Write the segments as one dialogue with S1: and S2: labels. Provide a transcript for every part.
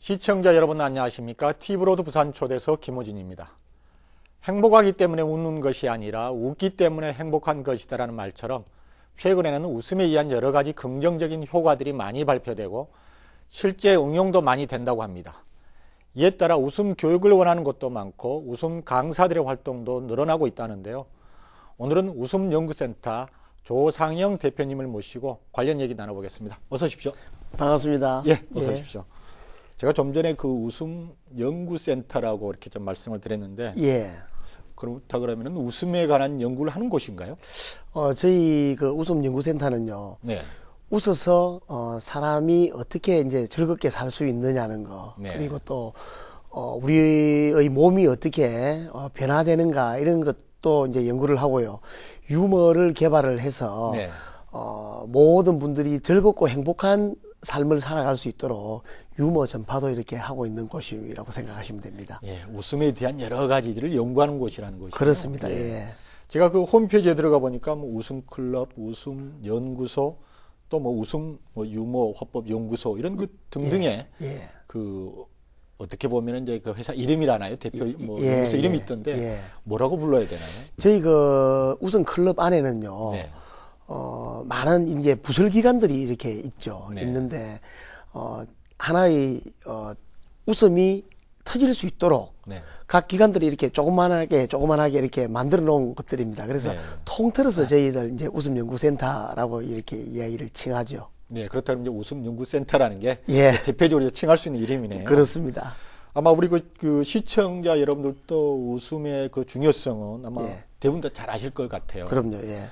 S1: 시청자 여러분 안녕하십니까? TV로드 부산 초대석 김호진입니다. 행복하기 때문에 웃는 것이 아니라 웃기 때문에 행복한 것이다라는 말처럼 최근에는 웃음에 의한 여러 가지 긍정적인 효과들이 많이 발표되고 실제 응용도 많이 된다고 합니다. 이에 따라 웃음 교육을 원하는 곳도 많고 웃음 강사들의 활동도 늘어나고 있다는데요. 오늘은 웃음연구센터 조상영 대표님을 모시고 관련 얘기 나눠보겠습니다. 어서 오십시오.
S2: 반갑습니다.
S1: 예, 어서 오십시오. 제가 좀 전에 그 웃음연구센터라고 이렇게 좀 말씀을 드렸는데,
S2: 예.
S1: 그렇다 그러면은 웃음에 관한 연구를 하는 곳인가요?
S2: 저희 그 웃음연구센터는요.
S1: 네.
S2: 웃어서 사람이 어떻게 이제 즐겁게 살 수 있느냐는 거,
S1: 네.
S2: 그리고 또 우리의 몸이 어떻게 변화되는가 이런 것도 이제 연구를 하고요. 유머를 개발을 해서
S1: 네.
S2: 모든 분들이 즐겁고 행복한 삶을 살아갈 수 있도록 유머 전파도 이렇게 하고 있는 곳이라고 생각하시면 됩니다.
S1: 예, 웃음에 대한 여러 가지들을 연구하는 곳이라는 것이죠.
S2: 그렇습니다.
S1: 예.
S2: 예.
S1: 제가 그 홈페이지에 들어가 보니까 뭐 웃음클럽, 웃음연구소, 또 뭐 웃음 유머 화법 연구소 이런 그 등등의
S2: 예.
S1: 그 어떻게 보면 이제 그 회사 이름이라나요? 대표 뭐
S2: 예,
S1: 연구소 이름이
S2: 예,
S1: 있던데
S2: 예.
S1: 뭐라고 불러야 되나요?
S2: 저희 그 웃음클럽 안에는요.
S1: 네.
S2: 많은 이제 부설기관들이 이렇게 있죠.
S1: 네.
S2: 있는데, 하나의, 웃음이 터질 수 있도록
S1: 네.
S2: 각 기관들이 이렇게 조그만하게 이렇게 만들어 놓은 것들입니다. 그래서
S1: 네.
S2: 통틀어서 저희들 이제 웃음연구센터라고 이렇게 이야기를 칭하죠.
S1: 네, 그렇다면 이제 웃음연구센터라는 게
S2: 예.
S1: 대표적으로 칭할 수 있는 이름이네요.
S2: 그렇습니다.
S1: 아마 우리 그 시청자 여러분들도 웃음의 그 중요성은 아마
S2: 예.
S1: 대부분 다 잘 아실 것 같아요.
S2: 그럼요. 예.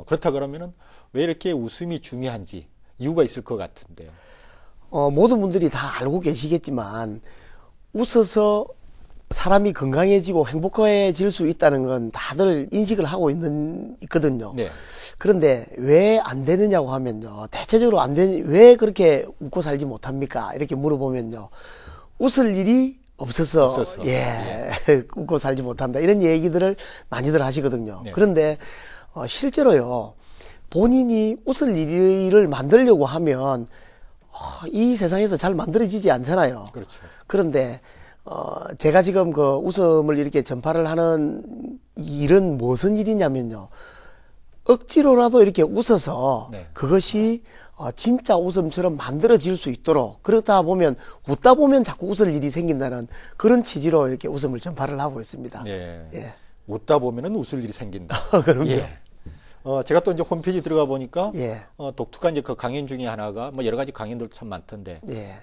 S1: 그렇다 그러면은 왜 이렇게 웃음이 중요한지 이유가 있을 것 같은데요.
S2: 모든 분들이 다 알고 계시겠지만, 웃어서 사람이 건강해지고 행복해질 수 있다는 건 다들 인식을 하고 있거든요.
S1: 네.
S2: 그런데 왜 안 되느냐고 하면요. 대체적으로 왜 그렇게 웃고 살지 못합니까? 이렇게 물어보면요. 웃을 일이 없어서. 예. 웃고 살지 못한다. 이런 얘기들을 많이들 하시거든요.
S1: 네.
S2: 그런데, 실제로요. 본인이 웃을 일을 만들려고 하면, 이 세상에서 잘 만들어지지 않잖아요.
S1: 그렇죠.
S2: 그런데 제가 지금 그 웃음을 이렇게 전파를 하는 일은 무슨 일이냐면요. 억지로라도 이렇게 웃어서
S1: 네.
S2: 그것이 진짜 웃음처럼 만들어질 수 있도록, 그러다 보면 웃다 보면 자꾸 웃을 일이 생긴다는 그런 취지로 이렇게 웃음을 전파를 하고 있습니다.
S1: 네.
S2: 예.
S1: 웃다 보면은 웃을 일이 생긴다.
S2: 그럼요.
S1: 예. 제가 또 이제 홈페이지 들어가 보니까
S2: 예.
S1: 독특한 이제 그 강연 중에 하나가 뭐 여러 가지 강연들 참 많던데
S2: 예.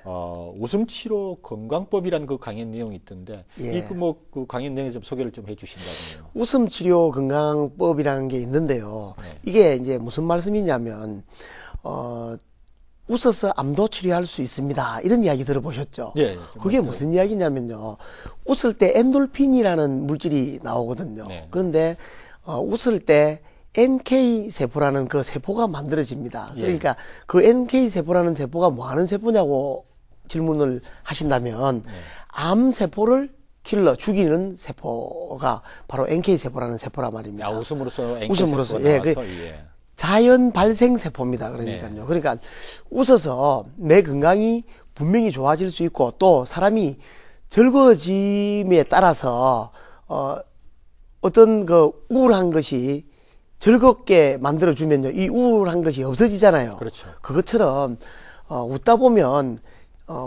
S1: 웃음 치료 건강법이라는 그 강연 내용이 있던데
S2: 예.
S1: 이 그 강연 내용 좀 소개를 좀 해주신다면요.
S2: 웃음 치료 건강법이라는 게 있는데요.
S1: 네.
S2: 이게 이제 무슨 말씀이냐면, 웃어서 암도 치료할 수 있습니다. 이런 이야기 들어보셨죠?
S1: 예.
S2: 그게 무슨 이야기냐면요. 웃을 때 엔돌핀이라는 물질이 나오거든요.
S1: 네.
S2: 그런데, 웃을 때 NK 세포라는 그 세포가 만들어집니다.
S1: 예.
S2: 그러니까 그 NK 세포라는 세포가 뭐 하는 세포냐고 질문을 하신다면, 암세포를 죽이는 세포가 바로 NK세포라는 세포란 말입니다.
S1: 웃음으로써
S2: 웃음으로써,
S1: NK 세포가
S2: 예,
S1: 나와서, 예.
S2: 자연 발생 세포입니다. 그러니까요.
S1: 네.
S2: 그러니까 웃어서 내 건강이 분명히 좋아질 수 있고 또 사람이 즐거워짐에 따라서 어떤 그 우울한 것이 즐겁게 만들어주면요. 이 우울한 것이 없어지잖아요.
S1: 그렇죠.
S2: 그것처럼 웃다 보면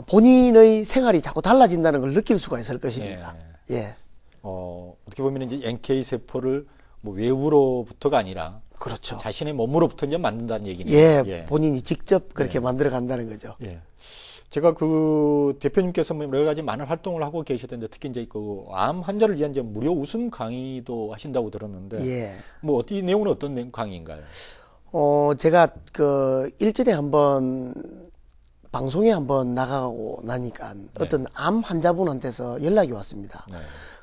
S2: 본인의 생활이 자꾸 달라진다는 걸 느낄 수가 있을 것입니다. 예.
S1: 어떻게 보면 이제 NK 세포를 뭐 외부로부터가 아니라
S2: 그렇죠.
S1: 자신의 몸으로부터 이제 만든다는 얘기네요.
S2: 예. 본인이 직접 그렇게 만들어 간다는 거죠.
S1: 예. 제가 그 대표님께서 뭐 여러 가지 많은 활동을 하고 계시던데 특히 이제 그 암 환자를 위한 이제 무료 웃음 강의도 하신다고 들었는데
S2: 예.
S1: 뭐 이 내용은 어떤 강의인가요?
S2: 제가 그 일전에 한번 방송에 한번 나가고 나니까 어떤 암 환자분한테서 연락이 왔습니다.
S1: 네.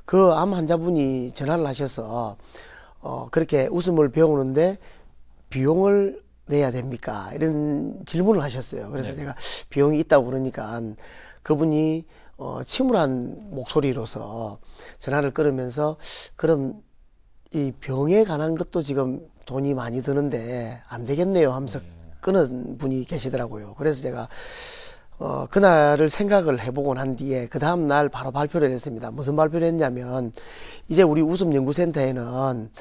S2: 그 암 환자분이 전화를 하셔서 그렇게 웃음을 배우는데 비용을 내야 됩니까? 이런 질문을 하셨어요. 그래서
S1: 네.
S2: 제가 비용이 있다고 그러니까 그분이 침울한 목소리로서 전화를 끊으면서 그럼 이 병에 관한 것도 지금 돈이 많이 드는데 안 되겠네요 하면서 끊은 분이 계시더라고요. 그래서 제가 그날을 생각을 해보고 난 뒤에 그 다음날 바로 발표를 했습니다. 무슨 발표를 했냐면 이제 우리 웃음연구센터에는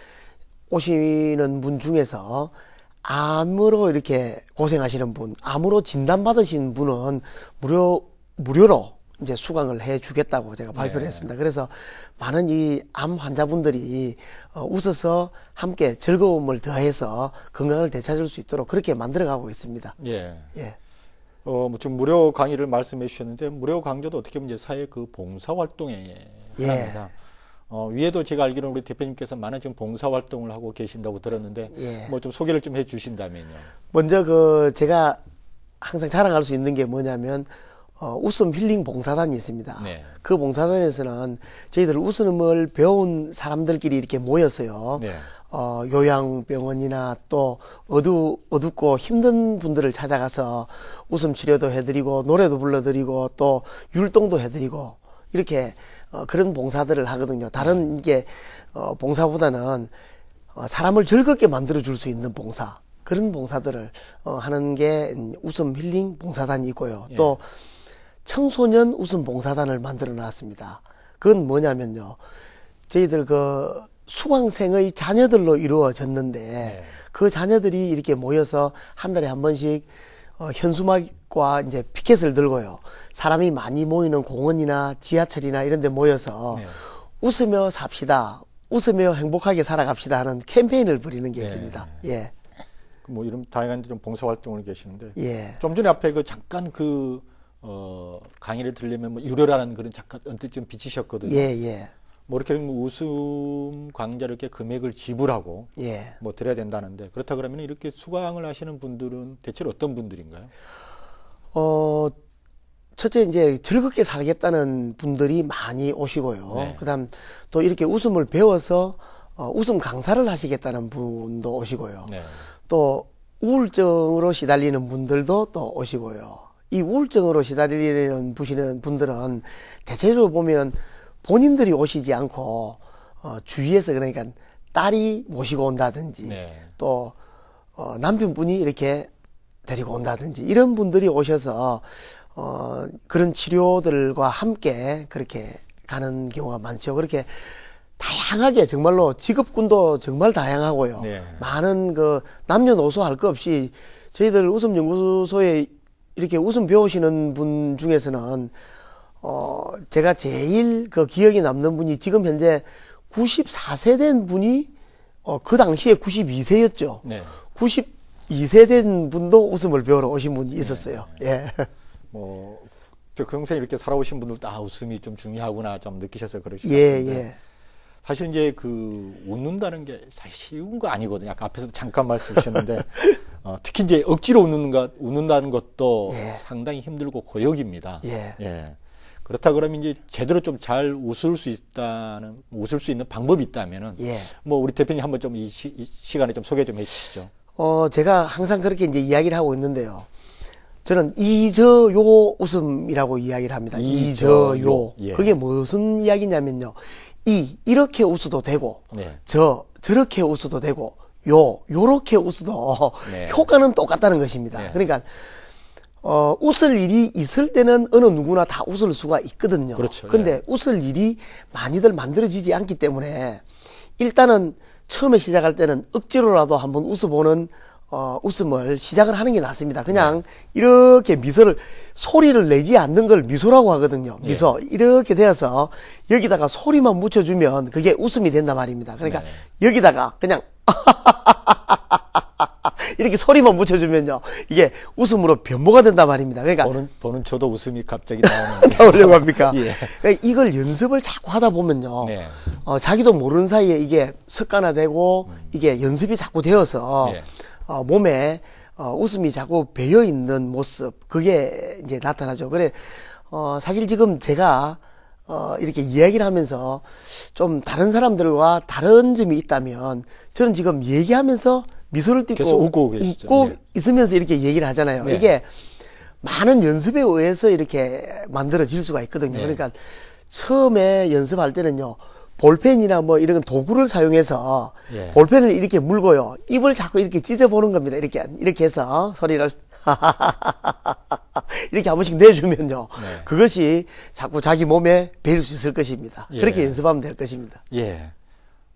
S2: 오시는 분 중에서 암으로 이렇게 고생하시는 분, 암으로 진단받으신 분은 무료로 이제 수강을 해 주겠다고 제가 발표를 했습니다. 그래서 많은 이 암 환자분들이 웃어서 함께 즐거움을 더해서 건강을 되찾을 수 있도록 그렇게 만들어가고 있습니다.
S1: 예.
S2: 예.
S1: 뭐 좀 무료 강의를 말씀해 주셨는데 무료 강좌도 어떻게 보면 이제 사회 그 봉사 활동에 하나입니다. 위에도 제가 알기로는 우리 대표님께서 많은 지금 봉사 활동을 하고 계신다고 들었는데
S2: 예.
S1: 뭐 좀 소개를 좀 해주신다면요.
S2: 먼저 제가 항상 자랑할 수 있는 게 뭐냐면 웃음 힐링 봉사단이 있습니다.
S1: 네.
S2: 그 봉사단에서는 저희들 웃음을 배운 사람들끼리 이렇게 모여서요.
S1: 네.
S2: 요양병원이나 또 어둡고 힘든 분들을 찾아가서 웃음 치료도 해드리고 노래도 불러드리고 또 율동도 해드리고 이렇게 그런 봉사들을 하거든요. 다른 이게 봉사보다는 사람을 즐겁게 만들어 줄 수 있는 봉사, 그런 봉사들을 하는 게 웃음 힐링 봉사단이고요.
S1: 예.
S2: 또 청소년 웃음 봉사단을 만들어 놨습니다. 그건 뭐냐면요, 저희들 그 수강생의 자녀들로 이루어졌는데
S1: 네.
S2: 그 자녀들이 이렇게 모여서 한 달에 한 번씩 현수막과 이제 피켓을 들고요, 사람이 많이 모이는 공원이나 지하철이나 이런 데 모여서
S1: 네.
S2: 웃으며 삽시다, 웃으며 행복하게 살아갑시다 하는 캠페인을 벌이는 게
S1: 네.
S2: 있습니다. 예.
S1: 뭐 이런 다양한 좀 봉사 활동을 계시는데
S2: 예.
S1: 좀 전에 앞에 그 잠깐 강의를 들으려면 뭐 유료라는 그런 잠깐 언뜻 좀 비치셨거든요.
S2: 예, 예.
S1: 뭐 이렇게 뭐 웃음 강좌를 이렇게 금액을 지불하고
S2: 예.
S1: 뭐 드려야 된다는데, 그렇다 그러면 이렇게 수강을 하시는 분들은 대체로 어떤 분들인가요?
S2: 첫째 이제 즐겁게 살겠다는 분들이 많이 오시고요.
S1: 네.
S2: 그다음 또 이렇게 웃음을 배워서 웃음 강사를 하시겠다는 분도 오시고요.
S1: 네.
S2: 또 우울증으로 시달리는 분들도 또 오시고요. 이 우울증으로 시달리는 분들은 대체로 보면 본인들이 오시지 않고 주위에서, 그러니까 딸이 모시고 온다든지
S1: 네.
S2: 또 남편분이 이렇게 데리고 온다든지 이런 분들이 오셔서 그런 치료들과 함께 그렇게 가는 경우가 많죠. 그렇게 다양하게, 정말로 직업군도 정말 다양하고요.
S1: 네.
S2: 많은 그 남녀노소 할 것 없이 저희들 웃음연구소에 이렇게 웃음 배우시는 분 중에서는 제가 제일 그 기억에 남는 분이 지금 현재 94세 된 분이 그 당시에 92세였죠.
S1: 네.
S2: 92세 된 분도 웃음을 배우러 오신 분이 있었어요. 예.
S1: 뭐 평생 이렇게 살아오신 분들도 웃음이 좀 중요하구나 좀 느끼셔서 그러실 것
S2: 예,
S1: 같은데,
S2: 예.
S1: 사실 이제 그 웃는다는 게 사실 쉬운 거 아니거든요. 아까 앞에서도 잠깐 말씀 주셨는데 특히 이제 억지로 웃는다는 것도
S2: 예.
S1: 상당히 힘들고 고역입니다.
S2: 예.
S1: 예. 그렇다 그러면 이제 제대로 좀 잘 웃을 수 있는 방법이 있다면은
S2: 예.
S1: 뭐 우리 대표님 한번 좀 이 시간에 좀 소개 좀 해주시죠.
S2: 제가 항상 그렇게 이제 이야기를 하고 있는데요. 저는 이저요 웃음이라고 이야기를 합니다. 이저요.
S1: 예.
S2: 그게 무슨 이야기냐면요. 이렇게 웃어도 되고,
S1: 네.
S2: 저렇게 웃어도 되고, 요렇게 웃어도
S1: 네.
S2: 효과는 똑같다는 것입니다.
S1: 네.
S2: 그러니까, 웃을 일이 있을 때는 어느 누구나 다 웃을 수가 있거든요.
S1: 그렇죠.
S2: 근데
S1: 예.
S2: 웃을 일이 많이들 만들어지지 않기 때문에 일단은 처음에 시작할 때는 억지로라도 한번 웃어보는 웃음을 시작을 하는 게 낫습니다. 그냥 이렇게 소리를 내지 않는 걸 미소라고 하거든요. 미소. 이렇게 되어서 여기다가 소리만 묻혀주면 그게 웃음이 된단 말입니다. 그러니까 여기다가 그냥 이렇게 소리만 묻혀주면요, 이게 웃음으로 변모가 된단 말입니다. 그러니까
S1: 보는 저도 웃음이 갑자기 나오는
S2: 나오려고 합니까?
S1: 예.
S2: 그러니까 이걸 연습을 자꾸 하다 보면요,
S1: 네.
S2: 자기도 모르는 사이에 이게 습관화되고 이게 연습이 자꾸 되어서
S1: 예.
S2: 몸에 웃음이 자꾸 배어 있는 모습, 그게 이제 나타나죠. 그래 사실 지금 제가 이렇게 이야기를 하면서 좀 다른 사람들과 다른 점이 있다면, 저는 지금 얘기하면서 미소를 띠고
S1: 계속 웃고 계시죠. 네.
S2: 있으면서 이렇게 얘기를 하잖아요.
S1: 네.
S2: 이게 많은 연습에 의해서 이렇게 만들어질 수가 있거든요.
S1: 네.
S2: 그러니까 처음에 연습할 때는요, 볼펜이나 뭐 이런 도구를 사용해서
S1: 예.
S2: 볼펜을 이렇게 물고요, 입을 자꾸 이렇게 찢어보는 겁니다. 이렇게 해서 소리를 이렇게 한 번씩 내주면요.
S1: 네.
S2: 그것이 자꾸 자기 몸에 배일 수 있을 것입니다.
S1: 예.
S2: 그렇게 연습하면 될 것입니다.
S1: 예.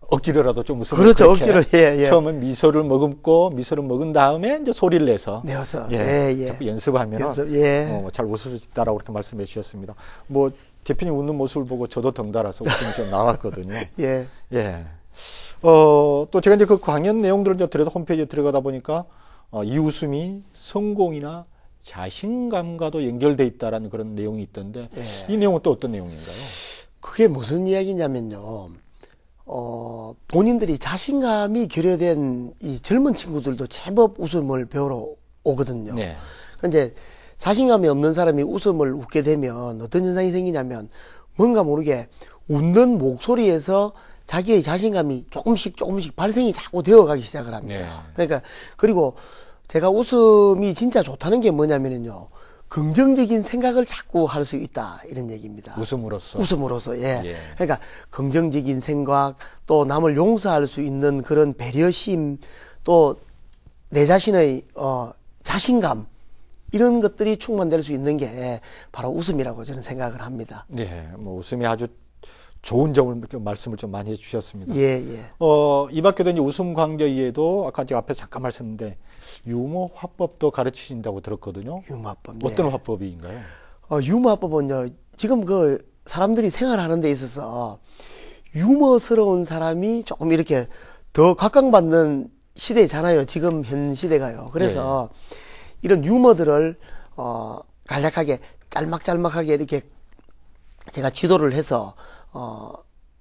S1: 억지로라도 좀 웃으면
S2: 그렇죠.
S1: 그렇게
S2: 억지로, 예, 예.
S1: 처음엔 미소를 머금고 미소를 먹은 다음에 이제 소리를 내서
S2: 내어서.
S1: 예.
S2: 예, 예.
S1: 자꾸 연습하면
S2: 연습, 예.
S1: 잘 웃을 수 있다라고 그렇게 말씀해 주셨습니다. 뭐 대표님 웃는 모습을 보고 저도 덩달아서 웃음이 좀 나왔거든요.
S2: 예.
S1: 예. 또 제가 이제 그 강연 내용들을 이제 홈페이지에 들어가다 보니까 이 웃음이 성공이나 자신감과도 연결돼 있다라는 그런 내용이 있던데
S2: 예.
S1: 이 내용은 또 어떤 내용인가요?
S2: 그게 무슨 이야기냐면요. 본인들이 자신감이 결여된 이 젊은 친구들도 제법 웃음을 배우러 오거든요.
S1: 네.
S2: 이제 자신감이 없는 사람이 웃음을 웃게 되면 어떤 현상이 생기냐면 뭔가 모르게 웃는 목소리에서 자기의 자신감이 조금씩 발생이 자꾸 되어가기 시작을 합니다.
S1: 네.
S2: 그러니까 그리고 제가 웃음이 진짜 좋다는 게 뭐냐면요. 긍정적인 생각을 자꾸 할 수 있다 이런 얘기입니다. 웃음으로써 예.
S1: 예.
S2: 그러니까 긍정적인 생각 또 남을 용서할 수 있는 그런 배려심 또 내 자신의 자신감 이런 것들이 충만될 수 있는 게 바로 웃음이라고 저는 생각을 합니다.
S1: 네, 뭐 웃음이 아주 좋은 점을 말씀을 좀 많이 해주셨습니다.
S2: 예, 예.
S1: 이 밖에도 이제 웃음 강좌 이외에도 아까 제가 앞에서 잠깐 말씀했는데 유머 화법도 가르치신다고 들었거든요.
S2: 유머화법.
S1: 어떤
S2: 예.
S1: 화법인가요?
S2: 유머화법은요. 지금 그 사람들이 생활하는 데 있어서 유머스러운 사람이 조금 이렇게 더 각광받는 시대잖아요. 지금 현 시대가요. 그래서 이런 유머들을 간략하게 짤막짤막하게 이렇게 제가 지도를 해서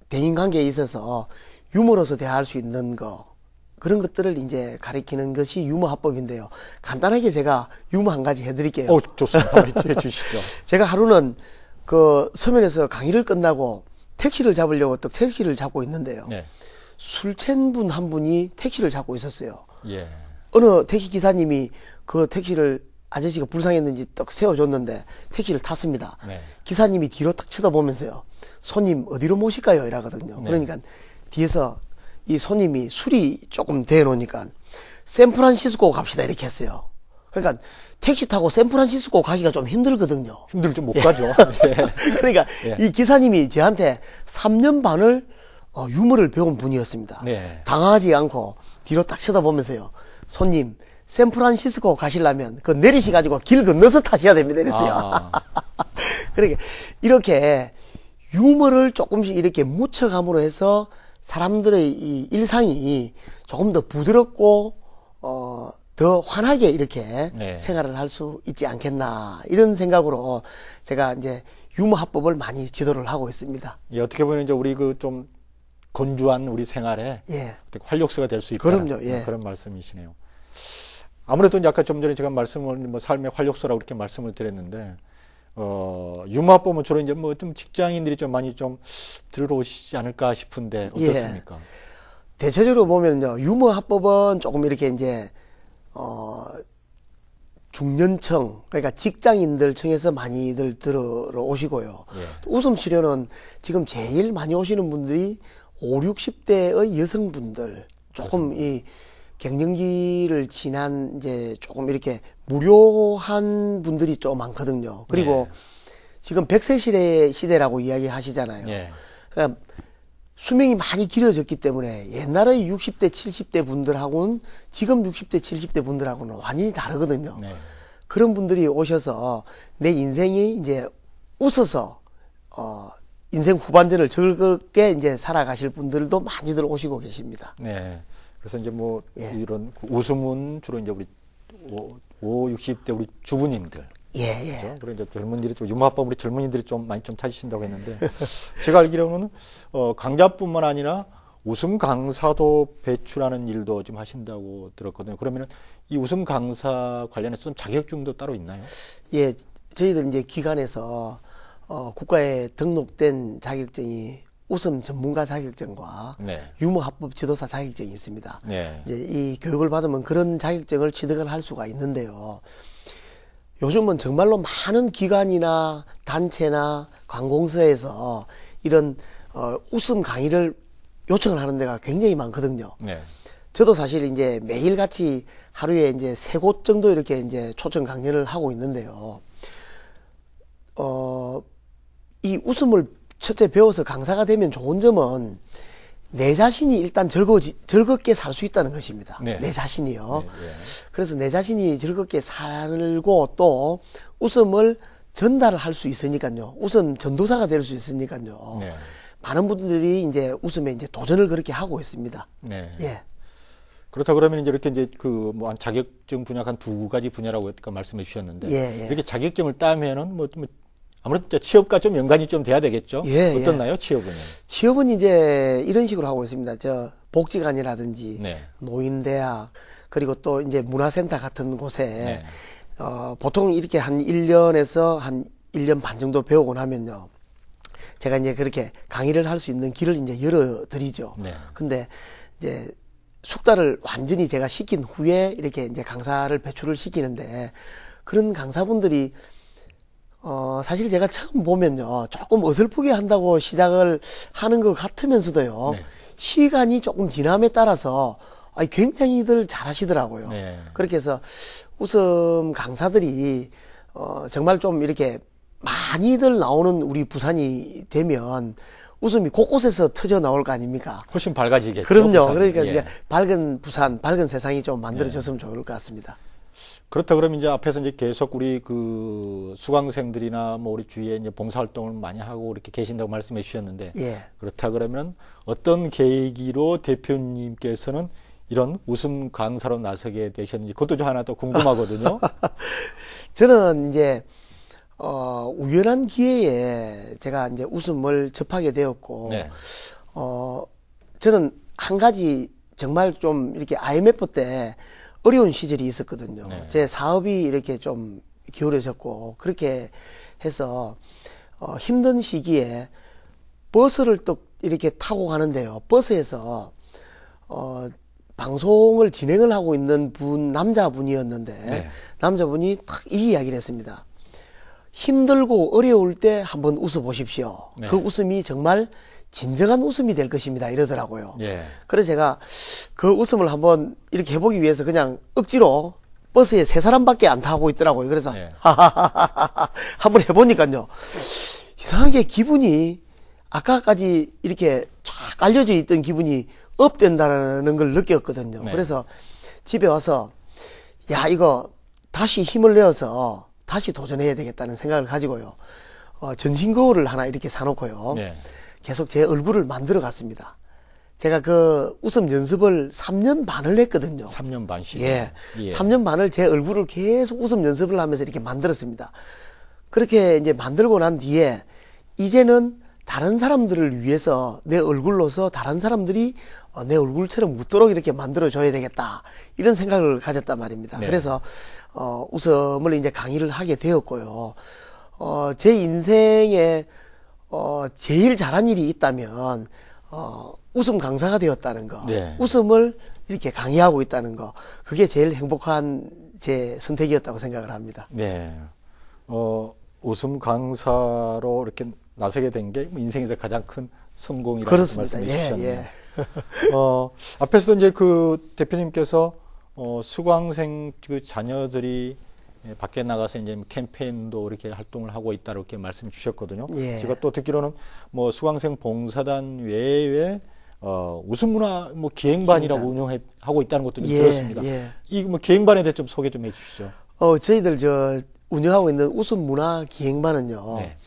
S2: 대인관계에 있어서 유머로서 대할 수 있는 거 그런 것들을 이제 가리키는 것이 유머 화법인데요. 간단하게 제가 유머 한 가지 해드릴게요.
S1: 좋습니다. 해주시죠.
S2: 제가 하루는 그 서면에서 강의를 끝나고 택시를 잡으려고 또 택시를 잡고 있는데요.
S1: 네.
S2: 술 취한 분 한 분이 택시를 잡고 있었어요.
S1: 예.
S2: 어느 택시 기사님이 그 택시를 아저씨가 불쌍했는지 딱 세워줬는데 택시를 탔습니다.
S1: 네.
S2: 기사님이 뒤로 딱 쳐다보면서요. 손님 어디로 모실까요? 이러거든요.
S1: 네.
S2: 그러니까 뒤에서 이 손님이 술이 조금 대놓으니까 샌프란시스코 갑시다 이렇게 했어요. 그러니까 택시 타고 샌프란시스코 가기가 좀 힘들거든요.
S1: 힘들죠. 못 가죠. 예.
S2: 그러니까
S1: 예.
S2: 이 기사님이 저한테 3년 반을 유머를 배운 분이었습니다.
S1: 네.
S2: 당황하지 않고 뒤로 딱 쳐다보면서요. 손님 샌프란시스코 가시려면 그 내리셔가지고 길 건너서 타셔야 됩니다. 이랬어요. 그러니까 이렇게 유머를 조금씩 이렇게 묻혀감으로 해서 사람들의 이 일상이 조금 더 부드럽고 더 환하게 이렇게
S1: 네.
S2: 생활을 할 수 있지 않겠나 이런 생각으로 제가 이제 유머 화법을 많이 지도를 하고 있습니다.
S1: 예, 어떻게 보면 이제 우리 그 좀 건조한 우리 생활에
S2: 예.
S1: 활력소가 될 수 있다.
S2: 그럼요, 예.
S1: 그런 말씀이시네요. 아무래도 이제 아까 좀 전에 제가 말씀을 뭐 삶의 활력소라고 이렇게 말씀을 드렸는데 유머 보면 주로 이제 뭐 좀 직장인들이 좀 많이 좀 들어오시지 않을까 싶은데 어떻습니까?
S2: 예. 대체적으로 보면요 유머 화법은 조금 이렇게 이제 중년층 그러니까 직장인들 층에서 많이들 들어오시고요.
S1: 예.
S2: 웃음 치료는 지금 제일 많이 오시는 분들이 5, 60대의 여성분들 조금 이 갱년기를 지난 이제 조금 이렇게 무료한 분들이 좀 많거든요. 그리고
S1: 예.
S2: 지금 100세 시대라고 이야기하시잖아요.
S1: 예.
S2: 그러니까 수명이 많이 길어졌기 때문에 옛날의 60대, 70대 분들하고는 지금 60대, 70대 분들하고는 완전히 다르거든요.
S1: 네.
S2: 그런 분들이 오셔서 내 인생이 이제 웃어서 인생 후반전을 즐겁게 이제 살아가실 분들도 많이들 오시고 계십니다.
S1: 네. 그래서 이제 뭐
S2: 예.
S1: 이런 웃음은 주로 이제 우리 60대 우리 주부님들.
S2: 예, 예.
S1: 그렇죠? 그리고 이제 젊은이들이 좀 유머화법 우리 젊은이들이 좀 많이 좀 찾으신다고 했는데 제가 알기로는 강좌뿐만 아니라 웃음 강사도 배출하는 일도 좀 하신다고 들었거든요. 그러면은 이 웃음 강사 관련해서 좀 자격증도 따로 있나요?
S2: 예, 저희들 이제 기관에서 국가에 등록된 자격증이 웃음 전문가 자격증과
S1: 네.
S2: 유머 합법 지도사 자격증이 있습니다.
S1: 네.
S2: 이제 이 교육을 받으면 그런 자격증을 취득을 할 수가 있는데요. 요즘은 정말로 많은 기관이나 단체나 관공서에서 이런 웃음 강의를 요청을 하는 데가 굉장히 많거든요.
S1: 네.
S2: 저도 사실 이제 매일같이 하루에 이제 3곳 정도 이렇게 이제 초청 강연을 하고 있는데요. 이 웃음을 첫째 배워서 강사가 되면 좋은 점은 내 자신이 일단 즐겁게 살 수 있다는 것입니다.
S1: 네.
S2: 내 자신이요.
S1: 네, 네.
S2: 그래서 내 자신이 즐겁게 살고 또 웃음을 전달을 할 수 있으니까요. 웃음 전도사가 될 수 있으니까요.
S1: 네.
S2: 많은 분들이 이제 웃음에 이제 도전을 그렇게 하고 있습니다.
S1: 네.
S2: 예.
S1: 그렇다 그러면 이제 이렇게 이제 한 자격증 분야 한 2가지 분야라고 아까 말씀해 주셨는데
S2: 예, 예.
S1: 이렇게 자격증을 따면은 아무래도 취업과 좀 연관이 좀 돼야 되겠죠.
S2: 예,
S1: 어떻나요, 취업은?
S2: 취업은 이제 이런 식으로 하고 있습니다. 복지관이라든지
S1: 네.
S2: 노인대학 그리고 또 이제 문화센터 같은 곳에
S1: 네.
S2: 보통 이렇게 한 1년에서 한 1년 반 정도 배우고 나면요. 제가 이제 그렇게 강의를 할 수 있는 길을 이제 열어드리죠.
S1: 네.
S2: 근데 이제 숙달을 완전히 제가 시킨 후에 이렇게 이제 강사를 배출을 시키는데 그런 강사분들이 사실 제가 처음 보면요. 조금 어설프게 한다고 시작을 하는 것 같으면서도요.
S1: 네.
S2: 시간이 조금 지남에 따라서 굉장히들 잘하시더라고요.
S1: 네.
S2: 그렇게 해서 웃음 강사들이 정말 좀 이렇게 많이들 나오는 우리 부산이 되면 웃음이 곳곳에서 터져 나올 거 아닙니까?
S1: 훨씬 밝아지겠죠.
S2: 그럼요.
S1: 부산은.
S2: 그러니까
S1: 예.
S2: 이제 밝은 부산, 밝은 세상이 좀 만들어졌으면 좋을 것 같습니다.
S1: 그렇다 그러면 이제 앞에서 이제 계속 우리 수강생들이나 우리 주위에 이제 봉사활동을 많이 하고 이렇게 계신다고 말씀해 주셨는데
S2: 예.
S1: 그렇다 그러면 어떤 계기로 대표님께서는 이런 웃음 강사로 나서게 되셨는지 그것도 좀 하나 더 궁금하거든요.
S2: 저는 이제 우연한 기회에 제가 이제 웃음을 접하게 되었고,
S1: 네.
S2: 저는 한 가지 정말 좀 이렇게 IMF 때 어려운 시절이 있었거든요.
S1: 네.
S2: 제 사업이 이렇게 좀 기울어졌고, 그렇게 해서, 힘든 시기에 버스를 또 이렇게 타고 가는데요. 버스에서, 방송을 진행을 하고 있는 남자분이었는데,
S1: 네.
S2: 남자분이 딱 이 이야기를 했습니다. 힘들고 어려울 때 한번 웃어보십시오.
S1: 네.
S2: 그 웃음이 정말 진정한 웃음이 될 것입니다. 이러더라고요.
S1: 예.
S2: 그래서 제가 그 웃음을 한번 이렇게 해보기 위해서 그냥 억지로 버스에 3사람밖에 안 타고 있더라고요. 그래서
S1: 네.
S2: 한번 해보니까요. 이상하게 기분이 아까까지 이렇게 쫙 알려져 있던 기분이 업된다는 걸 느꼈거든요.
S1: 네.
S2: 그래서 집에 와서 야 이거 다시 힘을 내어서 다시 도전해야 되겠다는 생각을 가지고요. 전신 거울을 하나 이렇게 사놓고요.
S1: 네.
S2: 계속 제 얼굴을 만들어 갔습니다. 제가 그 웃음 연습을 3년 반을 했거든요.
S1: 3년 반씩.
S2: 예.
S1: 예.
S2: 3년 반을 제 얼굴을 계속 웃음 연습을 하면서 이렇게 만들었습니다. 그렇게 이제 만들고 난 뒤에 이제는 다른 사람들을 위해서 내 얼굴로서 다른 사람들이 내 얼굴처럼 웃도록 이렇게 만들어줘야 되겠다. 이런 생각을 가졌단 말입니다.
S1: 네.
S2: 그래서, 웃음을 이제 강의를 하게 되었고요. 제 인생에, 제일 잘한 일이 있다면, 웃음 강사가 되었다는 거.
S1: 네.
S2: 웃음을 이렇게 강의하고 있다는 거. 그게 제일 행복한 제 선택이었다고 생각을 합니다.
S1: 네. 웃음 강사로 이렇게 나서게 된 게 인생에서 가장 큰 성공이라고
S2: 그렇습니다.
S1: 말씀해 주셨네요.
S2: 예.
S1: 앞에서 이제 그 대표님께서 수강생 그 자녀들이 밖에 나가서 이제 캠페인도 이렇게 활동을 하고 있다 이렇게 말씀 주셨거든요.
S2: 예.
S1: 제가 또 듣기로는 수강생 봉사단 외에 웃음문화 기행반이라고 운영하고 있다는 것도 좀
S2: 예,
S1: 들었습니다.
S2: 예.
S1: 이 기행반에 대해 좀 소개 좀 해주시죠.
S2: 저희들 운영하고 있는 웃음 문화 기행반은요.
S1: 네.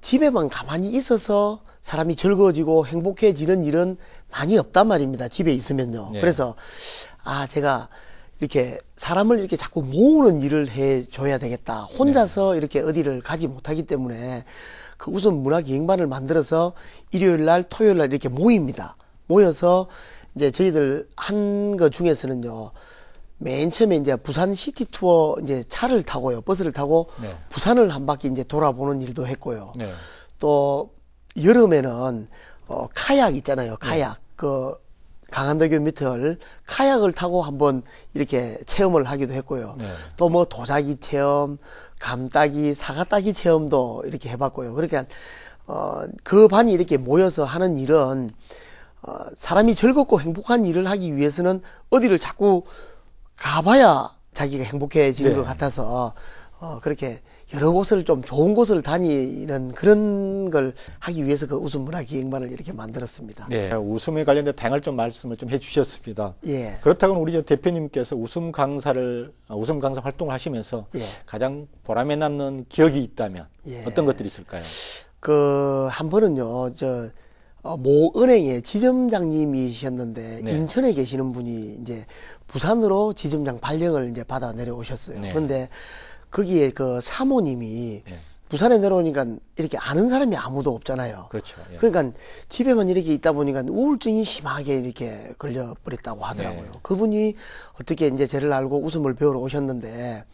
S2: 집에만 가만히 있어서 사람이 즐거워지고 행복해지는 일은 많이 없단 말입니다. 집에 있으면요.
S1: 네.
S2: 그래서 제가 이렇게 사람을 이렇게 자꾸 모으는 일을 해줘야 되겠다. 혼자서 이렇게 어디를 가지 못하기 때문에 그 웃음 문화 기행반을 만들어서 일요일 날, 토요일 날 이렇게 모입니다. 모여서 이제 저희들 한 거 중에서는요. 맨 처음에 이제 부산 시티 투어 이제 차를 타고요. 버스를 타고
S1: 네.
S2: 부산을 한 바퀴 이제 돌아보는 일도 했고요.
S1: 네.
S2: 또 여름에는 카약 있잖아요. 카약. 그 강한대교 밑을 카약을 타고 한번 이렇게 체험을 하기도 했고요.
S1: 네.
S2: 또 도자기 체험, 감 따기, 사과 따기 체험도 이렇게 해봤고요. 그러니까 그 반이 이렇게 모여서 하는 일은 사람이 즐겁고 행복한 일을 하기 위해서는 어디를 자꾸 가봐야 자기가 행복해지는
S1: 네.
S2: 것 같아서 그렇게 여러 곳을 좀 좋은 곳을 다니는 그런 걸 하기 위해서 그 웃음문화기획만을 이렇게 만들었습니다.
S1: 네, 웃음에 관련된 다양한 좀 말씀을 좀 해주셨습니다.
S2: 예.
S1: 그렇다고는 우리 저 대표님께서 웃음 강사 활동을 하시면서
S2: 예.
S1: 가장 보람에 남는 기억이 있다면
S2: 예.
S1: 어떤 것들이 있을까요?
S2: 한 번은요, 모 은행의 지점장님이셨는데
S1: 네.
S2: 인천에 계시는 분이 이제 부산으로 지점장 발령을 이제 받아 내려오셨어요.
S1: 네.
S2: 그런데 거기에 그 사모님이
S1: 네.
S2: 부산에 내려오니까 이렇게 아는 사람이 아무도 없잖아요.
S1: 그렇죠. 예.
S2: 그러니까 집에만 이렇게 있다 보니까 우울증이 심하게 이렇게 걸려버렸다고 하더라고요.
S1: 네.
S2: 그분이 어떻게 이제 저를 알고 웃음을 배우러 오셨는데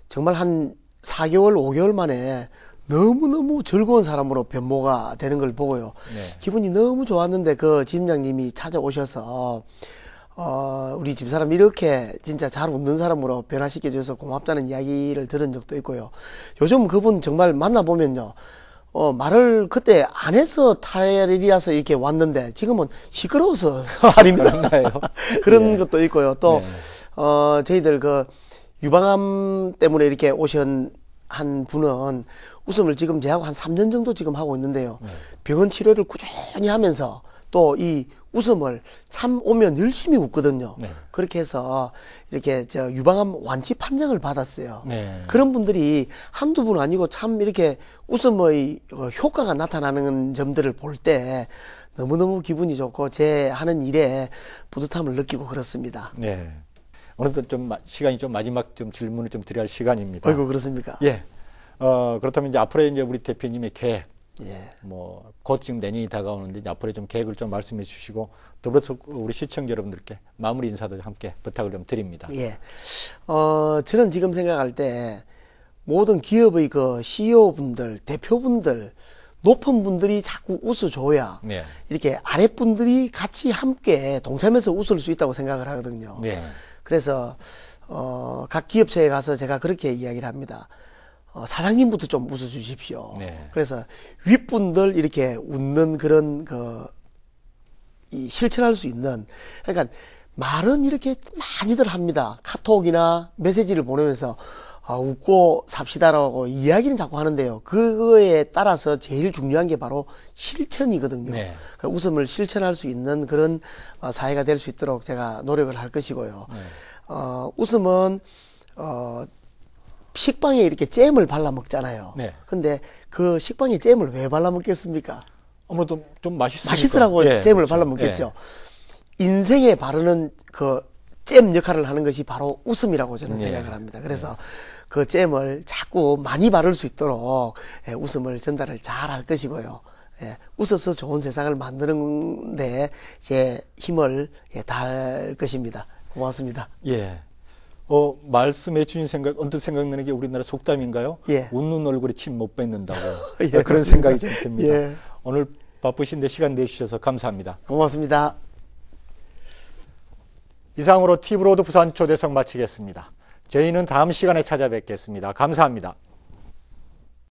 S2: 정말 한 4개월, 5개월 만에 너무너무 즐거운 사람으로 변모가 되는 걸 보고요.
S1: 네.
S2: 기분이 너무 좋았는데 그 지점장님이 찾아오셔서 우리 집사람 이렇게 진짜 잘 웃는 사람으로 변화시켜줘서 고맙다는 이야기를 들은 적도 있고요. 요즘 그분 정말 만나보면요. 말을 그때 안 해서 탈이라서 이렇게 왔는데 지금은 시끄러워서 탈입니다. 그런
S1: 네.
S2: 것도 있고요. 또,
S1: 네.
S2: 저희들 그 유방암 때문에 이렇게 오신 한 분은 웃음을 지금 제하고 한 3년 정도 지금 하고 있는데요.
S1: 네.
S2: 병원 치료를 꾸준히 하면서 또 이 웃음을 참 오면 열심히 웃거든요.
S1: 네.
S2: 그렇게 해서 이렇게 유방암 완치 판정을 받았어요.
S1: 네.
S2: 그런 분들이 한두 분 아니고 참 이렇게 웃음의 효과가 나타나는 점들을 볼 때 너무너무 기분이 좋고 제 하는 일에 뿌듯함을 느끼고 그렇습니다.
S1: 네. 오늘도 좀 시간이 좀 마지막 좀 질문을 좀 드려야 할 시간입니다.
S2: 어이구, 그렇습니까?
S1: 예. 그렇다면 이제 앞으로 이제 우리 대표님의 계획,
S2: 예.
S1: 곧 지금 내년이 다가오는데 이제 앞으로 좀 계획을 좀 말씀해 주시고 더불어서 우리 시청자 여러분들께 마무리 인사도 함께 부탁을 좀 드립니다.
S2: 예. 저는 지금 생각할 때 모든 기업의 그 CEO분들, 대표분들, 높은 분들이 자꾸 웃어줘야
S1: 네.
S2: 이렇게 아랫분들이 같이 함께 동참해서 웃을 수 있다고 생각을 하거든요.
S1: 네.
S2: 그래서 각 기업체에 가서 제가 그렇게 이야기를 합니다. 사장님부터 좀 웃어주십시오.
S1: 네.
S2: 그래서 윗분들 이렇게 웃는 그런 실천할 수 있는, 그러니까 말은 이렇게 많이들 합니다. 카톡이나 메시지를 보내면서 웃고 삽시다라고 이야기는 자꾸 하는데요. 그거에 따라서 제일 중요한 게 바로 실천이거든요.
S1: 네.
S2: 그러니까 웃음을 실천할 수 있는 그런 사회가 될 수 있도록 제가 노력을 할 것이고요.
S1: 네.
S2: 웃음은 식빵에 이렇게 잼을 발라 먹잖아요.
S1: 네.
S2: 근데 그 식빵에 잼을 왜 발라 먹겠습니까?
S1: 아무래도 좀
S2: 맛있으라고
S1: 예,
S2: 잼을
S1: 그렇죠.
S2: 발라 먹겠죠. 인생에 바르는 그 잼 역할을 하는 것이 바로 웃음이라고 저는
S1: 예.
S2: 생각을 합니다. 그래서 그 잼을 자꾸 많이 바를 수 있도록 웃음을 전달을 잘 할 것이고요. 웃어서 좋은 세상을 만드는데 제 힘을 다할 것입니다. 고맙습니다.
S1: 예. 말씀해 주신 생각, 언뜻 생각나는 게 우리나라 속담인가요?
S2: 예.
S1: 웃는 얼굴에 침 못 뱉는다고.
S2: 예,
S1: 그런 생각이 좀 듭니다.
S2: 예.
S1: 오늘 바쁘신데 시간 내주셔서 감사합니다.
S2: 고맙습니다.
S1: 이상으로 티브로드 부산 초대석 마치겠습니다. 저희는 다음 시간에 찾아뵙겠습니다. 감사합니다.